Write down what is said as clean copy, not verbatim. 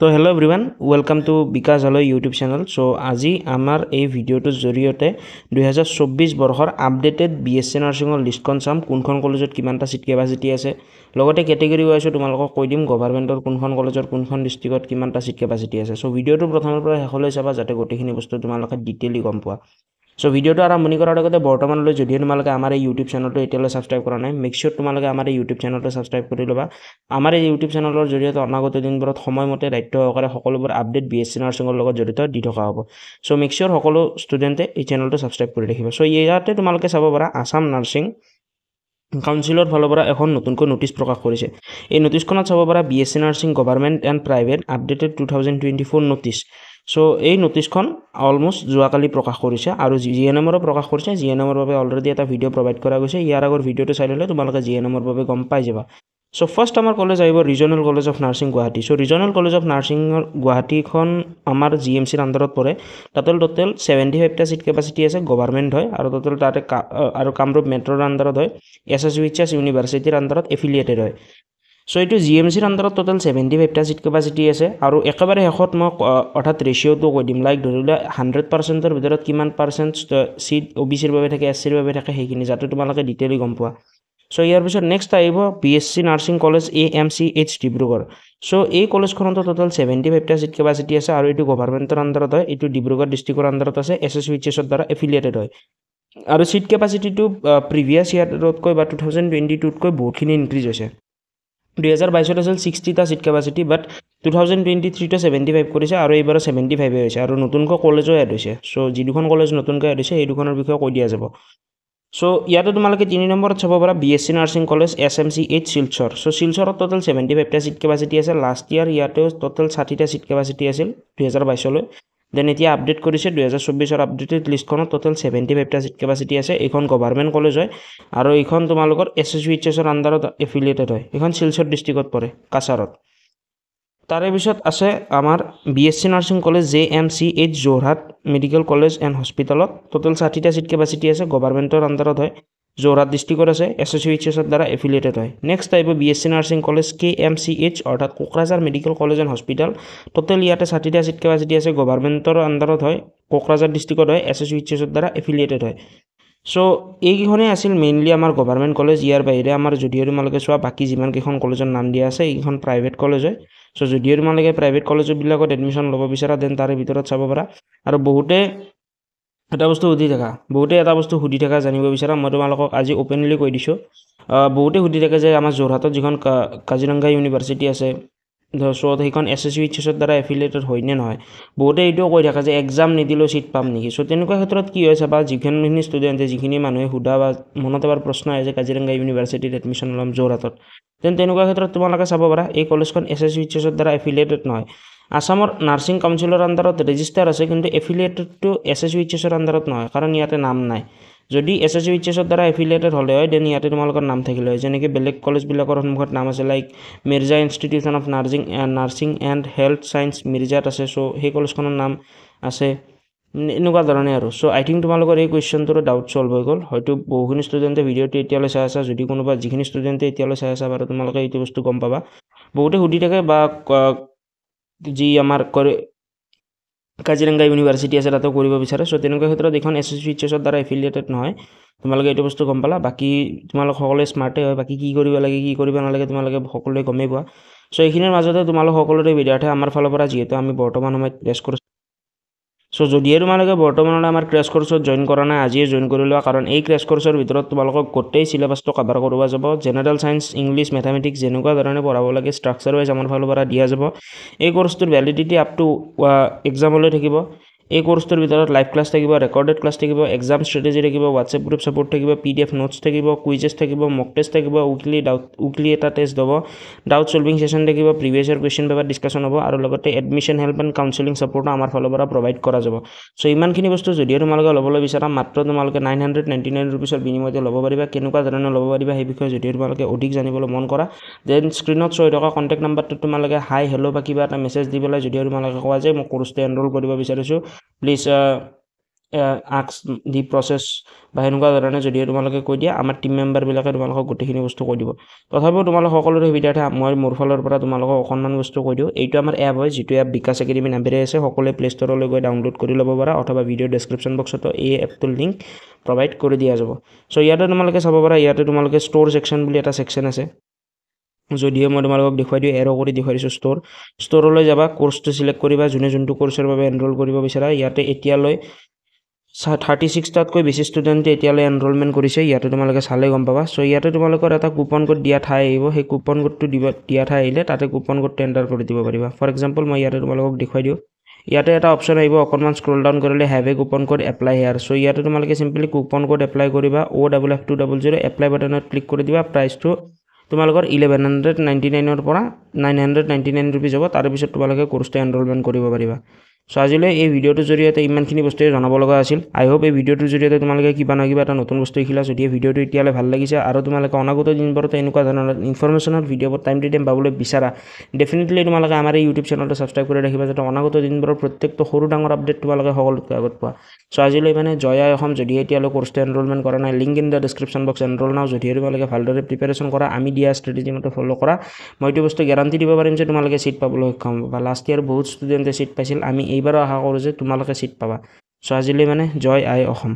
So hello everyone, welcome to Vikas Halo YouTube channel. So আজি আমাৰ এই ভিডিওটোৰ জৰিয়তে 2024 বৰ্ষৰ আপডেটেড বিএসসি নাৰ্ছিঙৰ লিষ্টখন চাম কোনখন কলেজত কিমানটা সিট কেপাসিটি আছে লগতে ক্যাটেগৰি ওয়াইজ তোমালোকক কৈ দিম গভৰ্ণমেণ্টৰ কোনখন কলেজৰ কোনখন ডিস্ট্ৰিক্টত কিমানটা সিট কেপাসিটি আছে সো ভিডিওটো প্ৰথমৰ পৰা শেষলৈ চাবা যাতে গোটেইখিনি বস্তু তোমালোকে ডিটেইলি গম পোৱা সো ভিডিওটো আৰম্ভণি কৰাৰ আগতে বৰ্তমানলৈ যদি তোমালোকে আমাৰ এই YouTube চেনেলটো এতিয়ালৈ সাবস্ক্ৰাইব কৰা নাই মেক শিওৰ তোমালোকে আমাৰ এই YouTube চেনেলটো সাবস্ক্ৰাইব কৰি লবা আমাৰ এই YouTube চেনেলৰ জৰিয়তে অনাগত দিনবোৰত সময়মতে দায়িত্ব সহকাৰে সকলোবোৰ আপডেট বিএসসি নাৰ্ছিঙৰ লগত জড়িত দি থকা হ'ব সো মেক শিওৰ সকলো ষ্টুডেণ্টে এই চেনেলটো সাবস্ক্ৰাইব কৰি ৰাখিবা সো ইয়াতে তোমালোকে চাব পাৰা আসাম নাৰ্ছিং কাউন্সিলৰ ফালৰ পৰা এখন নতুনকৈ নোটিছ প্ৰকাশ কৰিছে এই নোটিছখনত চাব পাৰা BSc nursing government and private updated 2024 notice so এই নোটিছখন অলমোষ্ট যোৱাকালি প্ৰকাশ কৰিছে আৰু জিএনএমৰ প্ৰকাশ কৰিছে জিএনএমৰ বাবে অলৰেডি এটা ভিডিও প্ৰভাইড কৰা গৈছে ইয়াৰ আগৰ ভিডিওটো চাই ল'লে তোমালোকে জিএনএমৰ বাবে গম পাই যাবা সো ফাৰ্ষ্ট আমাৰ কলেজ আহিব regional college of nursing Guwahati so regional college of নাৰ্ছিঙৰ গুৱাহাটীখন আমাৰ জিএমচিৰ আণ্ডাৰত পৰে টোটেল 75টা সিট কেপাসিটি আছে গভৰ্ণমেণ্ট হয় আৰু টোটেল তাতে আৰু কামৰূপ মেট্ৰৰ আণ্ডাৰত হয় এছএছইএইচএছ ইউনিভাৰ্চিটিৰ আণ্ডাৰত এফিলিয়েটেড হয় সো এইটো জিএমচিৰ আণ্ডাৰত টোটেল 75টা সিট কেপাসিটি আছে আৰু একেবাৰে শেষত মই অৰ্থাৎ ৰেশিওটো কৈ দিম লাইক ধৰিলে 100%ৰ ভিতৰত কিমান পাৰ্চেণ্ট সিট ওবিচিৰ বাবে থাকে এছচিৰ বাবে থাকে সেইখিনি যাতে তোমালোকে ডিটেইলি গম পোৱা সো ইয়াৰ পিছত নেক্সট আহিব BSc nursing college AMCH Dibrugarh so এই কলেজখনত টোটেল 75টা সিট কেপাসিটি আছে আৰু এইটো গভৰ্ণমেণ্টৰ আণ্ডাৰত হয় এইটো ডিব্ৰুগড় ডিস্ট্ৰিক্টৰ আণ্ডাৰত আছে এছএছইএইচএছৰ দ্বাৰা এফিলিয়েটেড হয় আৰু সিট কেপাসিটিটো প্ৰিভিয়াছ ইয়াৰতকৈ বা 2022তকৈ বহুতখিনি ইনক্ৰিজ হৈছে 2022 আছিল 60টা সিট কেপাসিটি বাট 2023 টো 75 কৰিছে আৰু এইবাৰ 75 হৈছে আৰু নতুনকৈ কলেজো এড হৈছে সো যি দুখন কলেজ নতুনকৈ এড হৈছে এই দুখনৰ বিষয়ে কৈ দিয়া যাব সো ইয়াতে তোমালোকে 3 নম্বৰত চাব পাৰা BSc nursing college SMCH Silchar so শিলচৰত টোটেল 75টা সিট কেপাসিটি আছে লাষ্ট ইয়াৰ ইয়াতেও টোটেল 60টা সিট কেপাসিটি আছিল 2022 লৈ দেন এতিয়া আপডেট কৰিছে 2024 ৰ আপডেটেড লিষ্টখনত টোটেল 75টা সিট কেপাসিটি আছে এইখন গভৰ্ণমেণ্ট কলেজ হয় আৰু এইখন তোমালোকৰ এছএছইএইচএছৰ আণ্ডাৰত এফিলিয়েটেড হয় এইখন শিলচৰ ডিস্ট্ৰিক্টত পৰে কাছাৰত তাৰে পিছত আছে আমাৰ BSc nursing college JMCH Jorhat medical college and হস্পিটেলত টোটেল 60টা সিট কেপাসিটি আছে গভৰ্ণমেণ্টৰ আণ্ডাৰত হয় যোৰহাট ডিস্ট্ৰিক্টত আছে এছএছইএইচএছৰ দ্বাৰা এফিলিয়েটেড হয় নেক্সট আহিব বিএসসি নাৰ্ছিং কলেজ KMCH অৰ্থাৎ Kokrajhar medical college and hospital total ইয়াতে 60টা সিট কেপাসিটি আছে গভৰ্ণমেণ্টৰ আণ্ডাৰত হয় কোকৰাঝাৰ ডিস্ট্ৰিক্টত হয় এছএছইএইচএছৰ দ্বাৰা এফিলিয়েটেড হয় সো এইকেইখনেই আছিল মেইনলি আমাৰ গভৰ্ণমেণ্ট কলেজ ইয়াৰ বাহিৰে আমাৰ যদিও তোমালোকে চোৱা বাকী যিমান কেইখন কলেজৰ নাম দিয়া আছে এইখন প্ৰাইভেট কলেজ হয় সো যদিও তোমালোকে প্ৰাইভেট কলেজবিলাকত এডমিশ্যন ল'ব বিচাৰা দেন তাৰে ভিতৰত চাব পাৰা আৰু বহুতে এটা বস্তু সুধি থকা জানিব বিচাৰা মই তোমালোকক আজি ওপেনলি কৈ দিছোঁ বহুতে সুধি থাকে যে আমাৰ যোৰহাটত যিখন কাজিৰঙা ইউনিভাৰ্চিটি আছে সো সেইখন এছএছইএইচএছৰ দ্বাৰা এফিলিয়েটেড হয় নে নহয় বহুতে এইটোও কৈ থাকে যে এক্সাম নিদিলেও চিট পাম নেকি সো তেনেকুৱা ক্ষেত্ৰত কি হৈছে বা যিখিনি ষ্টুডেণ্টে যিখিনি মানুহে সোধা বা মনত এবাৰ প্ৰশ্ন আহে যে কাজিৰঙা ইউনিভাৰ্চিটিত এডমিশ্যন ল'ম যোৰহাটত দেন তেনেকুৱা ক্ষেত্ৰত তোমালোকে চাব পাৰা এই কলেজখন এছএছইএইচএছৰ দ্বাৰা এফিলিয়েটেড নহয় আসামৰ নাৰ্ছিং কাউন্সিলৰ আণ্ডাৰত ৰেজিষ্টাৰ আছে কিন্তু এফিলিয়েটেড টু এছএছইএইচএছৰ আণ্ডাৰত নহয় কাৰণ ইয়াতে নাম নাই যদি এছএছইএইচএছৰ দ্বাৰা এফিলিয়েটেড হ'লে হয় দেন ইয়াতে তোমালোকৰ নাম থাকিলে হয় যেনেকৈ বেলেগ কলেজবিলাকৰ সন্মুখত নাম আছে like Mirza institution of nursing and health science মিৰ্জাত আছে চ' সেই কলেজখনৰ নাম আছে এনেকুৱা ধৰণে আৰু চ' আই থিংক তোমালোকৰ এই কুৱেশ্যনটোৰ ডাউট ছল্ভ হৈ গ'ল হয়তো বহুখিনি ষ্টুডেণ্টে ভিডিঅ'টো এতিয়ালৈ চাই আছা যদি কোনোবা যিখিনি ষ্টুডেণ্টে এতিয়ালৈ চাই আছা বাৰু তোমালোকে এইটো বস্তু গম পাবা বহুতে সুধি থাকে বা যি আমাৰ কাজিৰঙা ইউনিভাৰ্চিটি আছে তাতে কৰিব বিচাৰে চ' তেনেকুৱা ক্ষেত্ৰত এইখন এছএছইএইচএছৰ দ্বাৰা এফিলিয়েটেড নহয় তোমালোকে এইটো বস্তু গম পালা বাকী তোমালোক সকলোৱে স্মাৰ্টেই হয় বাকী কি কৰিব লাগে কি কৰিব নালাগে তোমালোকে সকলোৱে গমেই পোৱা চ' এইখিনিৰ মাজতে তোমালোক সকলোৰে বিদ্যাৰ্থী আমাৰ ফালৰ পৰা যিহেতু আমি বৰ্তমান সময়ত ক্ৰেছ কোৰ্ছ চ' যদিহে তোমালোকে বৰ্তমানলৈ আমাৰ ক্ৰেছ কোৰ্ছত জইন কৰা নাই আজিয়ে জইন কৰি লোৱা কাৰণ এই ক্ৰেছ কোৰ্ছৰ ভিতৰত তোমালোকক গোটেই চিলেবাছটো কভাৰ কৰোৱা যাব জেনেৰেল ছায়েন্স ইংলিছ মেথামেটিক্স যেনেকুৱা ধৰণে পঢ়াব লাগে ষ্ট্ৰাকচাৰ ৱাইজ আমাৰ ফালৰ পৰা দিয়া যাব এই কোৰ্ছটোৰ ভেলিডিটি আপ টু এক্সামলৈ থাকিব এই কোৰ্ছটোৰ ভিতৰত লাইভ ক্লাছ থাকিব ৰেকৰ্ডেড ক্লাছ থাকিব এক্সাম ষ্ট্ৰেটেজি থাকিব হোৱাটছএপ গ্ৰুপ ছাপোৰ্ট থাকিব PDF নোটছ থাকিব কুইজেছ থাকিব মক টেষ্ট থাকিব উইকলি এটা টেষ্ট হ'ব ডাউট ছলভিং ছেশ্যন থাকিব previous year question paper discussion হ'ব আৰু লগতে এডমিশ্যন হেল্প এণ্ড কাউন্সেলিং ছাপোৰ্টো আমাৰ ফালৰ পৰা প্ৰভাইড কৰা যাব চ' ইমানখিনি বস্তু যদিও তোমালোকে ল'বলৈ বিচাৰা মাত্ৰ তোমালোকে 999 ৰুপিছৰ বিনিময়তে ল'ব পাৰিবা কেনেকুৱা ধৰণে ল'ব পাৰিবা সেই বিষয়ে যদিও তোমালোকে অধিক জানিবলৈ মন কৰা দেন স্ক্ৰীণত শ্ব' হৈ থকা কণ্টেক্ট নাম্বাৰটোত তোমালোকে হাই হেল্ল' বা কিবা এটা মেছেজ দি পেলাই যদিও তোমালোকে কোৱা যে মই কোৰ্ছটো এনৰোল কৰিব বিচাৰিছোঁ প্লিজ আক্স দি প্ৰচেছ বা সেনেকুৱা ধৰণে যদিও তোমালোকে কৈ দিয়া আমাৰ টিম মেম্বাৰবিলাকে তোমালোকক গোটেইখিনি বস্তু কৈ দিব তথাপিও তোমালোক সকলোৰে সুবিধাৰ্থে মই মোৰ ফালৰ পৰা তোমালোকক অকণমান বস্তু কৈ দিওঁ এইটো আমাৰ এপ হয় যিটো এপ বিকাশ একাডেমি নামেৰে আছে সকলোৱে প্লে ষ্ট'ৰলৈ গৈ ডাউনলোড কৰি ল'ব পাৰা অথবা ভিডিঅ' ডেছক্ৰিপশ্যন বক্সতো এই এপটোৰ লিংক প্ৰভাইড কৰি দিয়া যাব চ' ইয়াতে তোমালোকে চাব পাৰা ইয়াতে তোমালোকে ষ্ট'ৰ ছেকশ্যন বুলি এটা ছেকশ্যন আছে যদিও মই তোমালোকক দেখুৱাই দিওঁ এৰ' কৰি দেখুৱাই দিছোঁ ষ্ট'ৰলৈ যাবা কোৰ্চটো ছিলেক্ট কৰিবা যোনে যোনটো কোৰ্চৰ বাবে এনৰোল কৰিব বিচাৰা ইয়াতে এতিয়ালৈ 36টাতকৈ বেছি ষ্টুডেণ্টে এতিয়ালৈ এনৰোলমেণ্ট কৰিছে ইয়াতে তোমালোকে চালে গম পাবা চ' ইয়াতে তোমালোকৰ এটা কুপন কোড দিয়া ঠাই আহিব সেই কুপন কোডটো দিয়া ঠাই আহিলে তাতে কুপন কোডটো এণ্টাৰ কৰি দিব পাৰিবা ফৰ এক্সাম্পল মই ইয়াতে তোমালোকক দেখুৱাই দিওঁ ইয়াতে এটা অপশ্যন আহিব অকণমান স্ক্ৰল ডাউন কৰিলে have a coupon code apply here so' ইয়াতে তোমালোকে চিম্পলি কুপন কোড এপ্লাই কৰিবা OFF200 এপ্লাই বাটনত ক্লিক কৰি দিবা প্ৰাইচটো তোমালোকৰ 1199ৰ পৰা 999 ৰুপিজ হ'ব তাৰপিছত তোমালোকে কোৰ্চটো এনৰোলমেণ্ট কৰিব পাৰিবা চ' আজিলৈ এই ভিডিঅ'টোৰ জৰিয়তে ইমানখিনি বস্তুৱে জনাব লগা আছিল আই হোপ এই ভিডিঅ'টোৰ জৰিয়তে তোমালোকে কিবা নহয় কিবা এটা নতুন বস্তু শিকিলা যদি এই ভিডিঅ'টো এতিয়ালৈ ভাল লাগিছে আৰু তোমালোকে অনাগত দিনবোৰত এনেকুৱা ধৰণৰ ইনফৰমেশ্যনৰ ভিডিঅ'বোৰ টাইম টু টাইম পাবলৈ বিচাৰা ডেফিনেটলি তোমালোকে আমাৰ এই ইউটিউব চেনেলটো ছাবস্ক্ৰাইব কৰি ৰাখিবা যাতে অনাগত দিনবোৰৰ প্ৰত্যেকটো সৰু ডাঙৰ আপডেট তোমালোকে সকলোতকৈ আগত পোৱা চ' আজিলৈ মানে জয় আই অসম যদি এতিয়ালৈ কোৰ্চটো এনৰোলমেণ্ট কৰা নাই link in the description box enrol নাও যদিহে তোমালোকে ভালদৰে প্ৰিপেৰেশ্যন কৰা আমি দিয়া ষ্ট্ৰেটেজি মতে ফ'ল' কৰা মই এইটো বস্তু গেৰাণ্টি দিব পাৰিম যে তোমালোকে ছিট পাবলৈ সক্ষম হ'বা লাষ্ট ইয়াৰ বহুত ষ্টুডেণ্টে ছিট পাইছিল আমি এইবাৰো আশা কৰোঁ যে তোমালোকে ছিট পাবা চ' আজিলৈ মানে জয় আই অসম